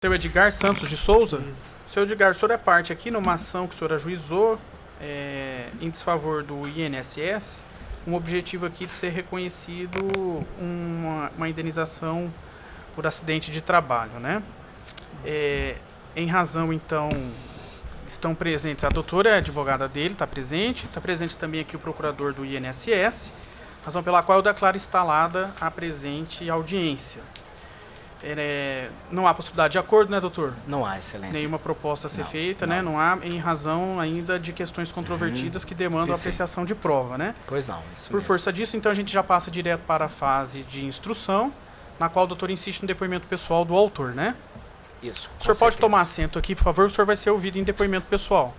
Seu Edgar Santos de Souza? Isso. Seu Edgar, o senhor é parte aqui numa ação que o senhor ajuizou em desfavor do INSS, com o objetivo aqui de ser reconhecido uma indenização por acidente de trabalho, né? Em razão, então, estão presentes, a doutora, a advogada dele, está presente também aqui o procurador do INSS, razão pela qual eu declaro instalada a presente audiência. Não há possibilidade de acordo, né, doutor? Não há, excelência. Nenhuma proposta a ser feita, não. né? Não há, em razão ainda de questões controvertidas que demandam apreciação de prova, né? Pois não, isso Por mesmo. força disso, então, a gente já passa direto para a fase de instrução, na qual o doutor insiste no depoimento pessoal do autor, né? Isso. O senhor pode tomar assento aqui, por favor, o senhor vai ser ouvido em depoimento pessoal.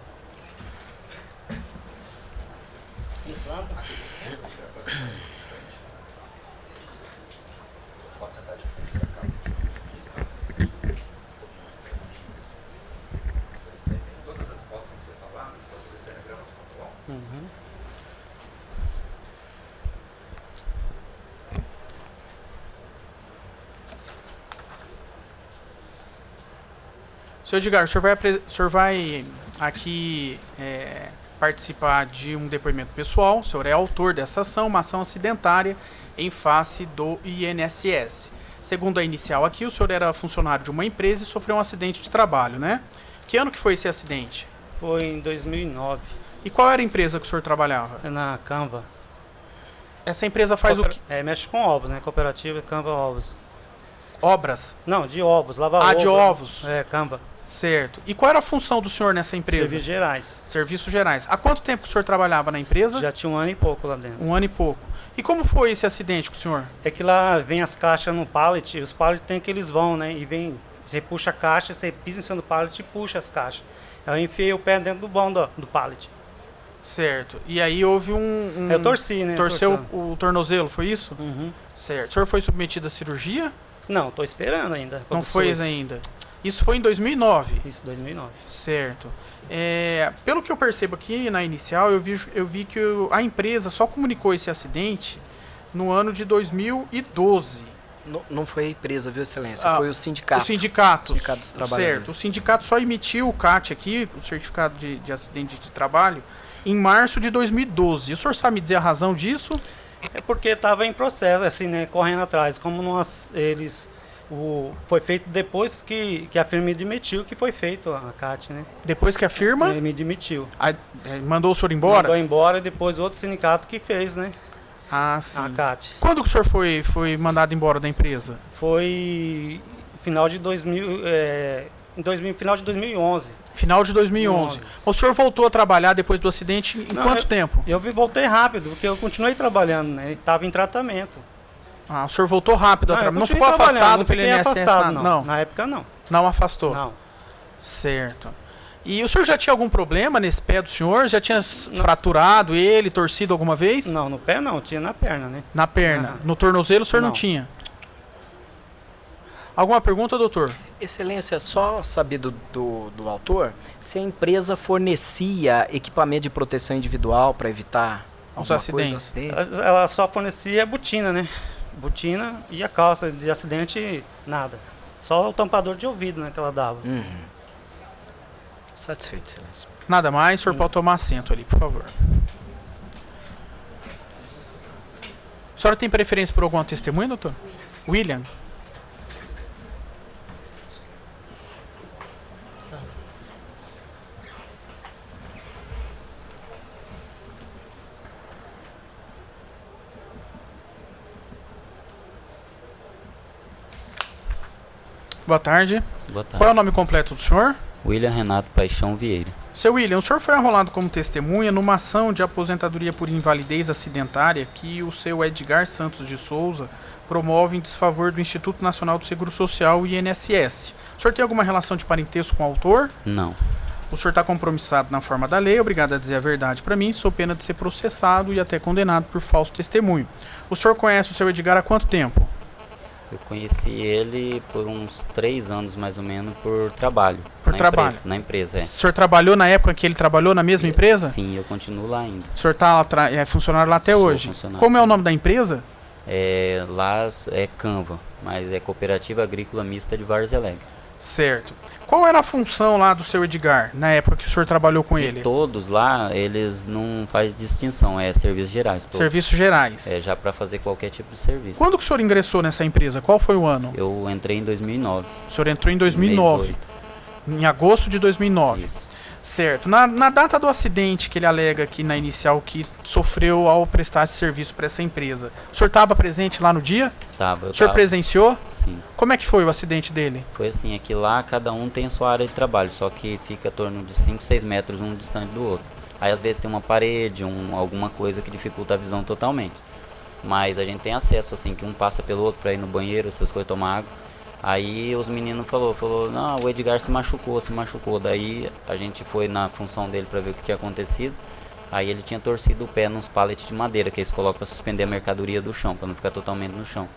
Senhor Edgar, o senhor vai aqui participar de um depoimento pessoal. O senhor é autor dessa ação, uma ação acidentária em face do INSS. Segundo a inicial aqui, o senhor era funcionário de uma empresa e sofreu um acidente de trabalho, né? Que ano que foi esse acidente? Foi em 2009, E qual era a empresa que o senhor trabalhava? na Canva. Essa empresa faz o quê? Mexe com ovos, né? Cooperativa Canva Ovos. Obras? Não, de ovos, lava ovo. De ovos. Canva. Certo. E qual era a função do senhor nessa empresa? Serviços gerais. Serviços gerais. Há quanto tempo que o senhor trabalhava na empresa? Já tinha 1 ano e pouco lá dentro. 1 ano e pouco. E como foi esse acidente com o senhor? É que lá vem as caixas no pallet, os pallets tem que eles vão, né? E vem, você puxa a caixa, você pisa em cima do pallet e puxa as caixas. Eu enfiei o pé dentro do vão do pallet. Certo. E aí houve Eu torci, né? Torceu o tornozelo, foi isso? Uhum. Certo. O senhor foi submetido à cirurgia? Não, tô esperando ainda. Não foi ainda. Isso foi em 2009? Isso, 2009. Certo. Pelo que eu percebo aqui na inicial, eu vi que a empresa só comunicou esse acidente no ano de 2012. Não foi a empresa, viu, excelência? Foi o sindicato. O sindicato. O sindicato dos trabalhadores. Certo. O sindicato só emitiu o CAT aqui, o certificado de acidente de trabalho, em março de 2012. O senhor sabe me dizer a razão disso? É porque estava em processo, assim, né? Correndo atrás. Como foi feito depois que a firma me demitiu, que foi feito a CAT, né? Depois que a firma Me demitiu. mandou o senhor embora? Mandou embora e depois outro sindicato que fez, né? Ah, sim. A CAT. Quando que o senhor foi mandado embora da empresa? Foi final de 2011. Final de 2011. O senhor voltou a trabalhar depois do acidente em quanto tempo? Eu voltei rápido, porque eu continuei trabalhando, né? Estava em tratamento. O senhor voltou rápido a trabalhar. Não ficou continuei afastado trabalhando, pelo não fiquei INSS? afastado, Não. Na época, não. Não afastou? Não. Certo. E o senhor já tinha algum problema nesse pé do senhor? Já tinha fraturado ele, torcido alguma vez? Não, no pé não, tinha na perna, né? Na perna. No tornozelo o senhor não tinha? Alguma pergunta, doutor? Excelência, só saber do autor se a empresa fornecia equipamento de proteção individual para evitar Os alguma acidentes. coisa, Ela só fornecia botina, né? Botina e a calça de acidente, nada. Só o tampador de ouvido, né, que ela dava. Satisfeito, excelência. Nada mais, o senhor pode tomar assento ali, por favor. A senhora tem preferência por alguma testemunha, doutor? William? Boa tarde. Boa tarde. Qual é o nome completo do senhor? William Renato Paixão Vieira. Seu William, o senhor foi arrolado como testemunha numa ação de aposentadoria por invalidez acidentária que o seu Edgar Santos de Souza promove em desfavor do Instituto Nacional do Seguro Social, INSS. O senhor tem alguma relação de parentesco com o autor? Não. O senhor está compromissado na forma da lei, obrigado a dizer a verdade para mim, sou pena de ser processado e até condenado por falso testemunho. O senhor conhece o seu Edgar há quanto tempo? Eu conheci ele por uns 3 anos, mais ou menos, por trabalho. Por trabalho? Na empresa, O senhor trabalhou na época que ele trabalhou na mesma empresa? Sim, eu continuo lá ainda. O senhor é funcionário lá até Sou hoje? funcionário. Como é o nome da empresa? Lá é Canva, mas é Cooperativa Agrícola Mista de Várzea Alegre. Certo. Qual era a função lá do seu Edgar, na época que o senhor trabalhou com ele? Todos lá, eles não fazem distinção, é serviços gerais. Todos. Serviços gerais. É já para fazer qualquer tipo de serviço. Quando que o senhor ingressou nessa empresa? Qual foi o ano? Eu entrei em 2009. O senhor entrou em 2009. Em agosto de 2009. Isso. Certo. Na data do acidente que ele alega aqui na inicial que sofreu ao prestar esse serviço para essa empresa, o senhor estava presente lá no dia? Tava. O senhor presenciou? Sim. Como é que foi o acidente dele? Foi assim, aqui lá cada um tem a sua área de trabalho, só que fica a torno de 5, 6 metros um distante do outro. Aí às vezes tem uma parede, alguma coisa que dificulta a visão totalmente. Mas a gente tem acesso assim, que um passa pelo outro para ir no banheiro, essas coisas, tomar água. Aí os meninos falou, não, o Edgar se machucou. Daí a gente foi na função dele para ver o que tinha acontecido. Aí ele tinha torcido o pé nos pallets de madeira que eles colocam para suspender a mercadoria do chão, para não ficar totalmente no chão.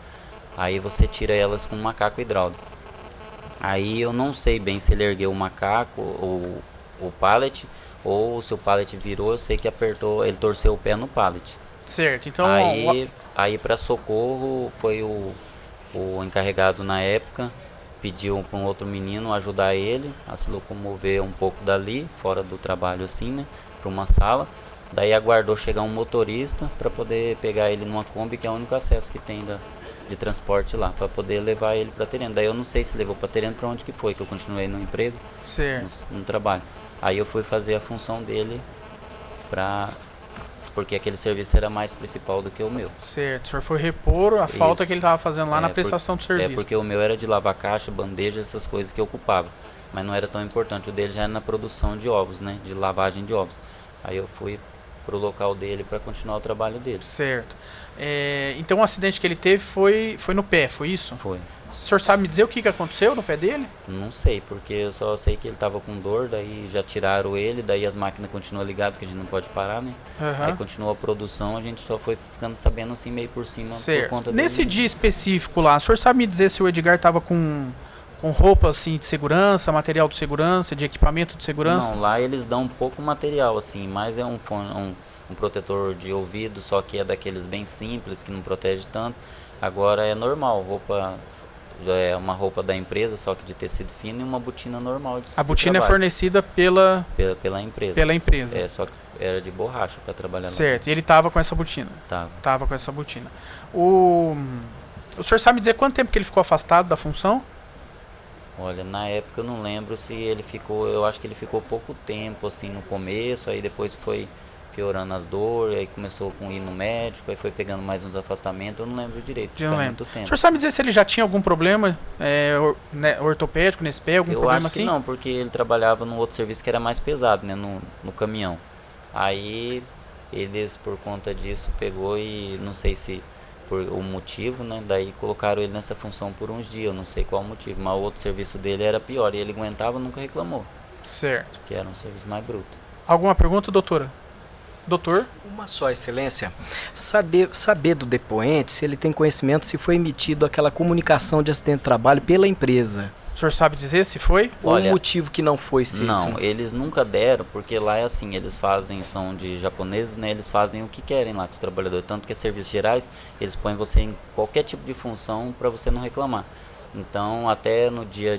Aí você tira elas com um macaco hidráulico. Aí eu não sei bem se ele ergueu o macaco ou o pallet, ou se o pallet virou, eu sei que apertou, ele torceu o pé no pallet. Certo, então... Aí para socorro foi o encarregado na época, pediu para um outro menino ajudar ele a se locomover um pouco dali, fora do trabalho assim, né, para uma sala. Daí aguardou chegar um motorista para poder pegar ele numa Kombi, que é o único acesso que tem de transporte lá, para poder levar ele para Terena. Daí eu não sei se levou para Terena, para onde que foi, que eu continuei no emprego, no trabalho. Aí eu fui fazer a função dele porque aquele serviço era mais principal do que o meu. Certo, o senhor foi repor a falta que ele estava fazendo lá na prestação do serviço. É porque o meu era de lavar caixa, bandeja, essas coisas que eu ocupava. Mas não era tão importante, o dele já era na produção de ovos, né, de lavagem de ovos. Aí eu fui pro local dele para continuar o trabalho dele. Certo. Então o acidente que ele teve foi no pé, foi isso? Foi. O senhor sabe me dizer o que aconteceu no pé dele? Não sei, porque eu só sei que ele tava com dor, daí já tiraram ele, daí as máquinas continuam ligadas, porque a gente não pode parar, né? Uhum. Aí continuou a produção, a gente só foi ficando sabendo assim meio por cima por conta dele. Nesse dia específico lá, o senhor sabe me dizer se o Edgar tava com roupa assim de segurança, material de segurança, de equipamento de segurança? Não, lá eles dão um pouco material assim, mas é um protetor de ouvido, só que é daqueles bem simples, que não protege tanto. Agora é normal, roupa... É uma roupa da empresa, só que de tecido fino, e uma botina normal de A botina trabalho. é fornecida pela empresa. Pela empresa. É, só que era de borracha para trabalhar lá. Certo, e ele tava com essa botina? Tava com essa botina. O senhor sabe me dizer quanto tempo que ele ficou afastado da função? Olha, na época eu não lembro se ele ficou, eu acho que ele ficou pouco tempo assim no começo, aí depois foi piorando as dores, aí começou com ir no médico, aí foi pegando mais uns afastamentos, eu não lembro direito, Não lembro. muito tempo. O senhor sabe dizer se ele já tinha algum problema ortopédico nesse pé, algum eu problema acho assim? que não, porque ele trabalhava num outro serviço que era mais pesado, né, no caminhão. Aí eles, por conta disso, pegou e não sei se por o motivo, né, daí colocaram ele nessa função por uns dias, eu não sei qual o motivo, mas o outro serviço dele era pior, e ele aguentava, nunca reclamou. Certo. Que era um serviço mais bruto. Alguma pergunta, doutora? Doutor? Uma só, excelência. Saber do depoente se ele tem conhecimento se foi emitido aquela comunicação de acidente de trabalho pela empresa. O senhor sabe dizer se foi? Olha, o motivo que não foi, Não, eles nunca deram, porque lá é assim, eles são de japoneses, né? Eles fazem o que querem lá com os trabalhadores, tanto que é serviços gerais, eles põem você em qualquer tipo de função para você não reclamar. Então, até no dia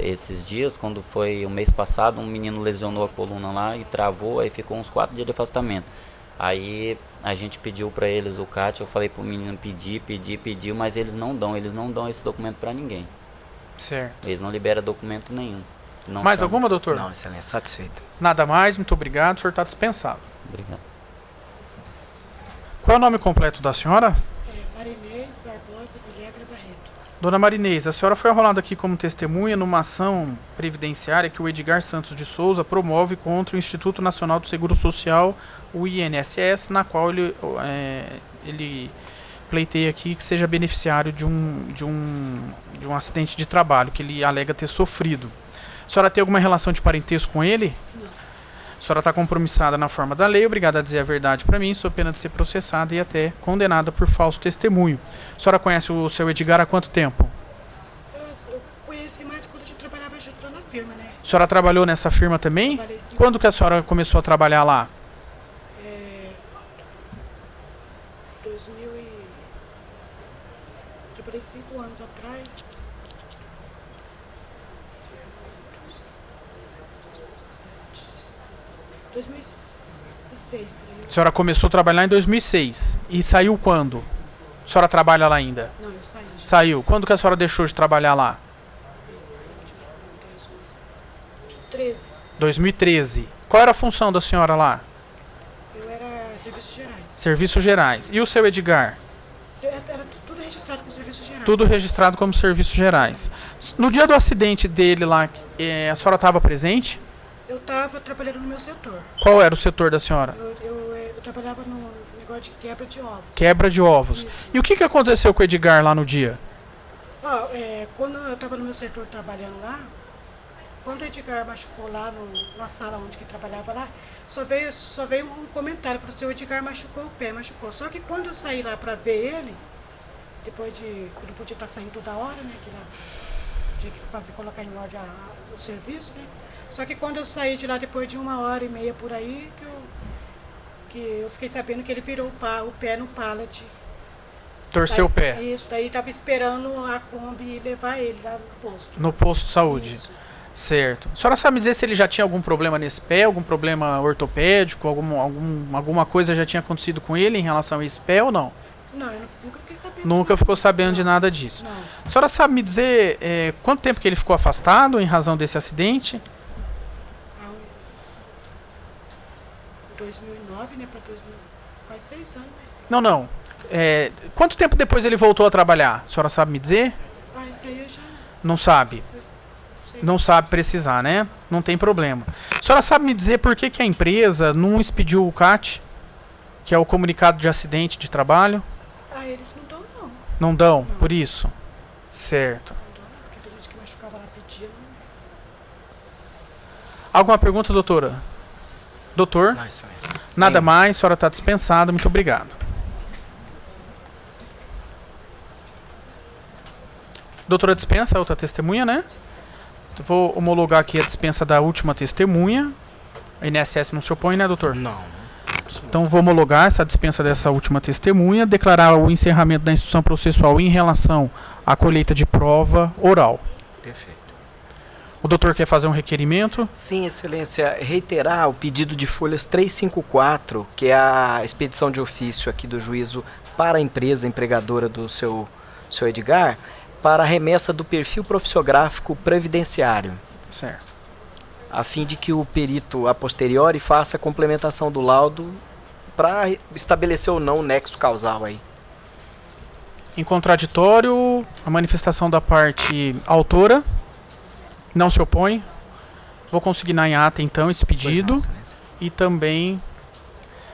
esses dias, quando foi o mês passado, um menino lesionou a coluna lá e travou, aí ficou uns 4 dias de afastamento. Aí a gente pediu para eles o CAT, eu falei pro menino pediu, mas eles não dão esse documento para ninguém. Certo. Eles não liberam documento nenhum. Mais alguma, doutor? Não, excelência, satisfeito. Nada mais, muito obrigado, o senhor está dispensado. Obrigado. Qual é o nome completo da senhora? Marinês Barbosa Vilegra Barreto. Dona Marinês, a senhora foi arrolada aqui como testemunha numa ação previdenciária que o Edgar Santos de Souza promove contra o Instituto Nacional do Seguro Social, o INSS, na qual ele pleiteia aqui que seja beneficiário de um acidente de trabalho que ele alega ter sofrido. A senhora tem alguma relação de parentesco com ele? Não. A senhora está compromissada na forma da lei, obrigada a dizer a verdade para mim, sob pena de ser processada e até condenada por falso testemunho. A senhora conhece o seu Edgar há quanto tempo? Eu conheci mais quando a gente trabalhava junto na firma, né? A senhora trabalhou nessa firma também? Trabalhei 5 Quando que a senhora começou a trabalhar lá? 2000 e... Trabalhei 5 anos atrás. 2006, por aí. A senhora começou a trabalhar em 2006. E saiu quando? A senhora trabalha lá ainda? Não, eu saí já. Saiu. Quando que a senhora deixou de trabalhar lá? 13. 2013. Qual era a função da senhora lá? Eu era serviços gerais. Serviços gerais. E o seu Edgar? Era tudo registrado com serviços gerais. Tudo registrado como serviços gerais. No dia do acidente dele lá, a senhora estava presente? Eu estava trabalhando no meu setor. Qual era o setor da senhora? Eu trabalhava no negócio de quebra de ovos. Quebra de ovos. Isso. E o que aconteceu com o Edgar lá no dia? Ó, quando eu estava no meu setor trabalhando lá, quando o Edgar machucou lá na sala onde que trabalhava lá, só veio um comentário, falou assim, o Edgar machucou o pé, machucou. Só que quando eu saí lá para ver ele, depois de, eu não podia estar saindo toda hora, né, que lá tinha que colocar em ordem o serviço, né. Só que quando eu saí de lá, depois de 1h30 por aí, que eu fiquei sabendo que ele virou o pé no pallet. Torceu o pé. Isso, daí estava esperando a Kombi levar ele lá no posto. No posto de saúde. Isso. Certo. A senhora sabe dizer se ele já tinha algum problema nesse pé, algum problema ortopédico, alguma coisa já tinha acontecido com ele em relação a esse pé ou não? Não, eu nunca fiquei sabendo. Nunca ficou sabendo de nada disso. Não. A senhora sabe me dizer quanto tempo que ele ficou afastado em razão desse acidente? 2009, né, para 2000, quase 6 anos, né? Não. Quanto tempo depois ele voltou a trabalhar? A senhora sabe me dizer? Ah, isso daí eu já Não sabe. sei. Não sabe precisar, né? Não tem problema. A senhora sabe me dizer por que a empresa não expediu o CAT, que é o comunicado de acidente de trabalho? Ah, eles não dão, não. Não dão, por isso? Certo. Não dão, não, porque tem gente que machucava lá pedia. Alguma pergunta, doutora? Doutor? Não, isso mesmo. Nada Tem. mais, a senhora está dispensada. Muito obrigado. Doutora dispensa, outra testemunha, né? Vou homologar aqui a dispensa da última testemunha. A INSS não se opõe, né, doutor? Não. Então vou homologar essa dispensa dessa última testemunha, declarar o encerramento da instrução processual em relação à colheita de prova oral. Perfeito. O doutor quer fazer um requerimento? Sim, excelência, reiterar o pedido de folhas 354, que é a expedição de ofício aqui do juízo para a empresa empregadora do seu Edgar, para a remessa do perfil profissiográfico previdenciário, Certo. a fim de que o perito a posteriori faça a complementação do laudo para estabelecer ou não o nexo causal aí. Em contraditório, a manifestação da parte autora não se opõe. Vou consignar em ata, então, esse pedido. Pois não, excelência. E também,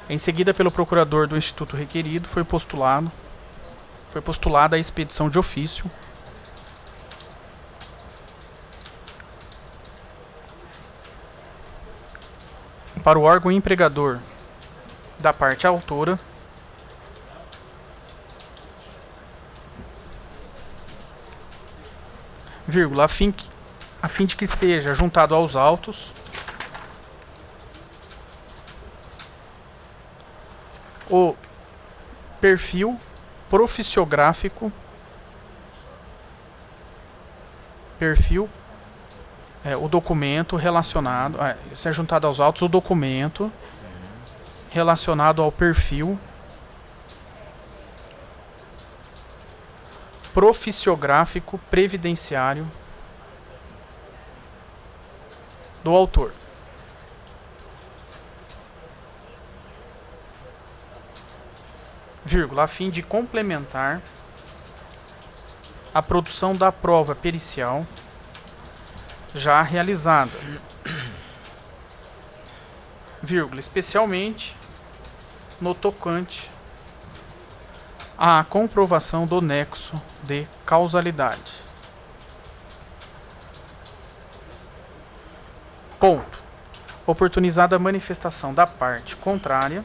em seguida, pelo procurador do Instituto requerido, foi postulada a expedição de ofício para o órgão empregador da parte autora vírgula, a fim de que seja juntado aos autos o perfil profissiográfico, o documento relacionado, ser juntado aos autos o documento relacionado ao perfil profissiográfico previdenciário do autor. Vírgula, a fim de complementar a produção da prova pericial já realizada, vírgula, especialmente no tocante à comprovação do nexo de causalidade. Ponto. Oportunizada a manifestação da parte contrária,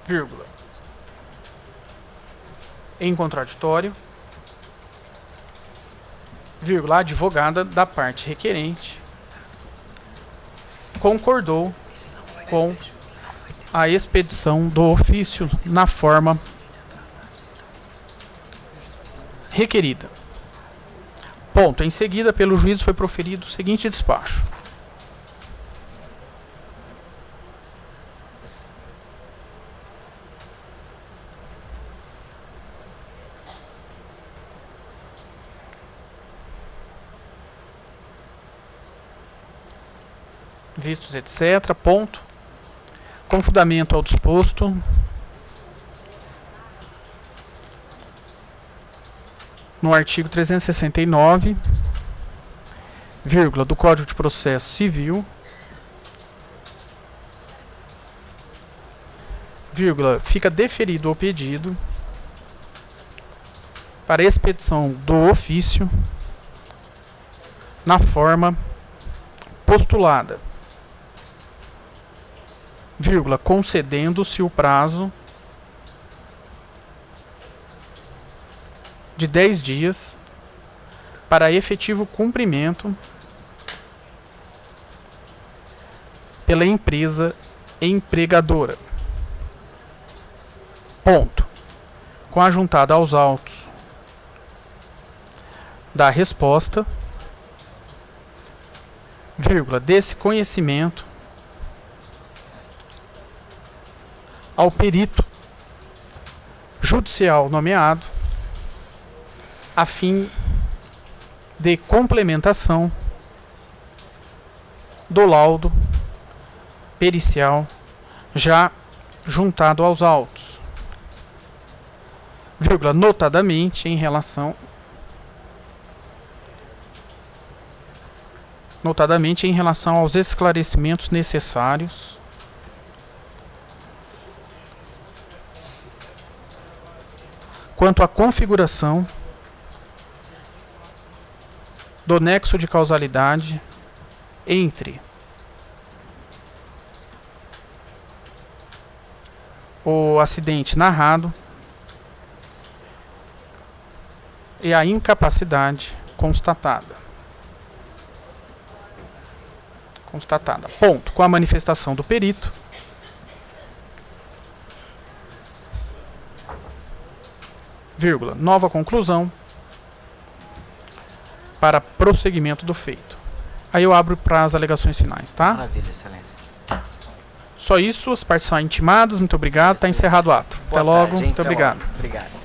vírgula, em contraditório, vírgula, a advogada da parte requerente concordou com a expedição do ofício na forma requerida. Ponto. Em seguida, pelo juízo foi proferido o seguinte despacho. Vistos, etc. Ponto. Com fundamento ao disposto no artigo 369, vírgula, do Código de Processo Civil, vírgula, fica deferido o pedido para expedição do ofício na forma postulada, vírgula, concedendo-se o prazo de 10 dias para efetivo cumprimento pela empresa empregadora. Ponto. Com a juntada aos autos da resposta, vírgula, desse conhecimento ao perito judicial nomeado a fim de complementação do laudo pericial já juntado aos autos, vírgula, notadamente em relação aos esclarecimentos necessários quanto à configuração do nexo de causalidade entre o acidente narrado e a incapacidade constatada. Ponto. Com a manifestação do perito, vírgula, nova conclusão para prosseguimento do feito. Aí eu abro para as alegações finais, tá? Maravilha, excelência. Só isso, as partes são intimadas, muito obrigado, está encerrado o ato. Até Boa logo, tarde, hein? muito Até obrigado. logo. Obrigado.